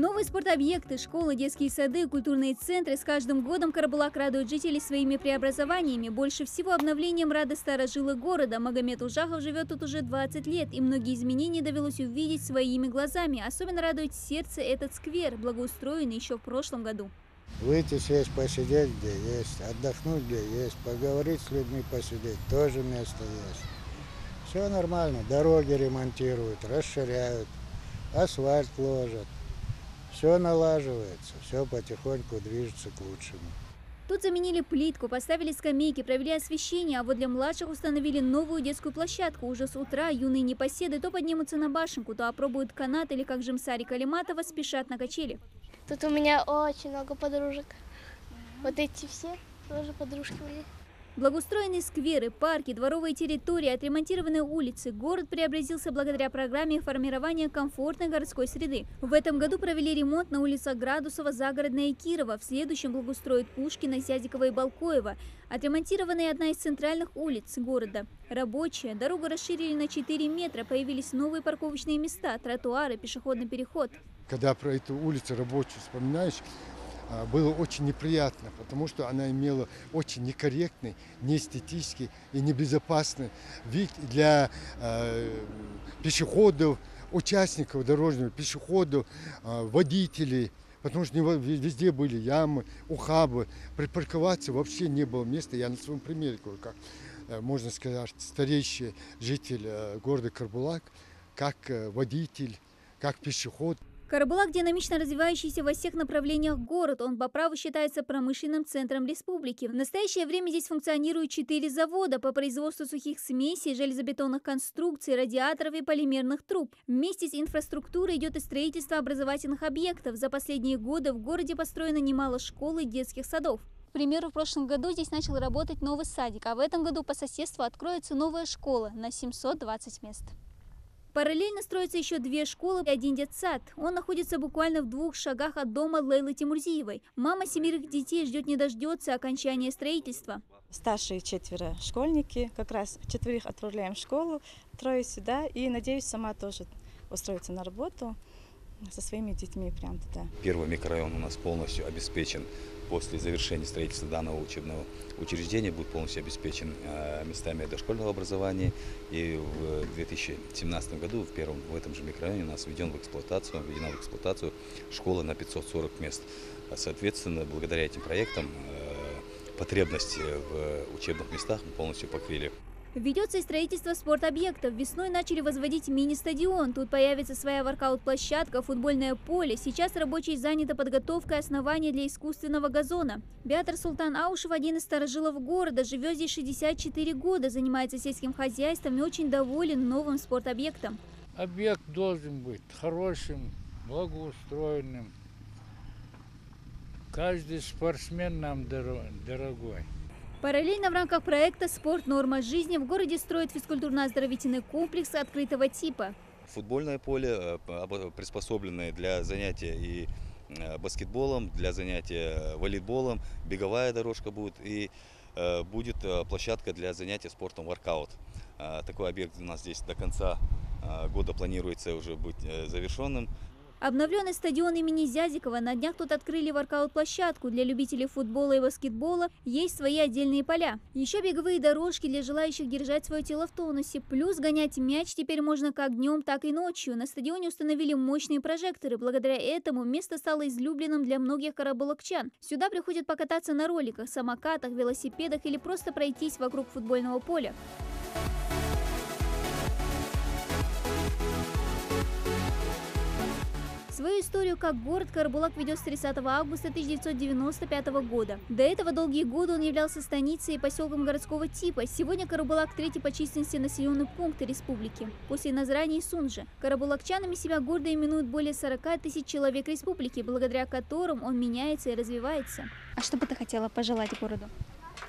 Новые спортобъекты, школы, детские сады, культурные центры. С каждым годом Карабулак радует жителей своими преобразованиями. Больше всего обновлением рады старожилы города. Магомед Ужахов живет тут уже 20 лет, и многие изменения довелось увидеть своими глазами. Особенно радует сердце этот сквер, благоустроенный еще в прошлом году. Выйти, сесть, посидеть где есть, отдохнуть где есть, поговорить с людьми, посидеть, тоже место есть. Все нормально, дороги ремонтируют, расширяют, асфальт ложат. Все налаживается, все потихоньку движется к лучшему. Тут заменили плитку, поставили скамейки, провели освещение, а вот для младших установили новую детскую площадку. Уже с утра юные непоседы то поднимутся на башенку, то опробуют канат или, как Жемсари Калиматова, спешат на качели. Тут у меня очень много подружек. Вот эти все тоже подружки были. Благоустроенные скверы, парки, дворовые территории, отремонтированные улицы. Город преобразился благодаря программе формирования комфортной городской среды. В этом году провели ремонт на улицах Градусова, Загородная и Кирова. В следующем благоустроят Пушкина, Сядикова и Балкоева. Отремонтирована и одна из центральных улиц города. Рабочая. Дорогу расширили на 4 метра. Появились новые парковочные места, тротуары, пешеходный переход. Когда про эту улицу рабочую вспоминаешь, было очень неприятно, потому что она имела очень некорректный, неэстетический и небезопасный вид для пешеходов, участников дорожного, пешеходов, водителей, потому что везде были ямы, ухабы, припарковаться вообще не было места. Я на своем примере говорю, как, можно сказать, старейший житель города Карабулак, как водитель, как пешеход. Карабулак – динамично развивающийся во всех направлениях город. Он по праву считается промышленным центром республики. В настоящее время здесь функционируют 4 завода по производству сухих смесей, железобетонных конструкций, радиаторов и полимерных труб. Вместе с инфраструктурой идет и строительство образовательных объектов. За последние годы в городе построено немало школ и детских садов. К примеру, в прошлом году здесь начал работать новый садик, а в этом году по соседству откроется новая школа на 720 мест. Параллельно строятся еще 2 школы и 1 детсад. Он находится буквально в 2 шагах от дома Лейлы Тимурзиевой. Мама 7 детей ждет не дождется окончания строительства. Старшие 4 школьники, как раз 4 отправляем в школу, 3 сюда. И надеюсь, сама тоже устроиться на работу со своими детьми прямо туда. Первый микрорайон у нас полностью обеспечен. После завершения строительства данного учебного учреждения будет полностью обеспечен местами дошкольного образования. И в 2017 году в этом же микрорайоне у нас введена в эксплуатацию школа на 540 мест. Соответственно, благодаря этим проектам потребности в учебных местах мы полностью покрыли. Ведется и строительство спортобъектов. Весной начали возводить мини-стадион. Тут появится своя воркаут-площадка, футбольное поле. Сейчас рабочие заняты подготовкой основания для искусственного газона. Беатр Султан Аушев – один из старожилов города. Живет здесь 64 года, занимается сельским хозяйством и очень доволен новым спортобъектом. Объект должен быть хорошим, благоустроенным. Каждый спортсмен нам дорогой. Параллельно в рамках проекта «Спорт. Норма жизни» в городе строят физкультурно-оздоровительный комплекс открытого типа. Футбольное поле, приспособленное для занятия и баскетболом, для занятия волейболом, беговая дорожка будет и будет площадка для занятия спортом воркаут. Такой объект у нас здесь до конца года планируется уже быть завершенным. Обновленный стадион имени Зязикова. На днях тут открыли воркаут-площадку. Для любителей футбола и баскетбола есть свои отдельные поля. Еще беговые дорожки для желающих держать свое тело в тонусе. Плюс гонять мяч теперь можно как днем, так и ночью. На стадионе установили мощные прожекторы. Благодаря этому место стало излюбленным для многих карабулакчан. Сюда приходят покататься на роликах, самокатах, велосипедах или просто пройтись вокруг футбольного поля. Свою историю как город Карабулак ведет с 30 августа 1995 года. До этого долгие годы он являлся станицей и поселком городского типа. Сегодня Карабулак – 3-й по численности населенный пункт республики. После Назрани и Сунжи. Карабулакчанами себя гордо именуют более 40 тысяч человек республики, благодаря которым он меняется и развивается. А что бы ты хотела пожелать городу?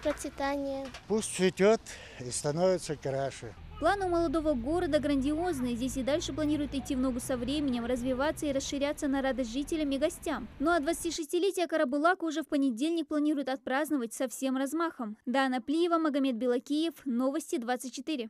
Процветание. Пусть цветет и становится краше. Планы у молодого города грандиозные. Здесь и дальше планируют идти в ногу со временем, развиваться и расширяться на радость жителям и гостям. Ну а 26-летие Карабулака уже в понедельник планируют отпраздновать со всем размахом. Дана Плиева, Магомед Белакиев, Новости 24.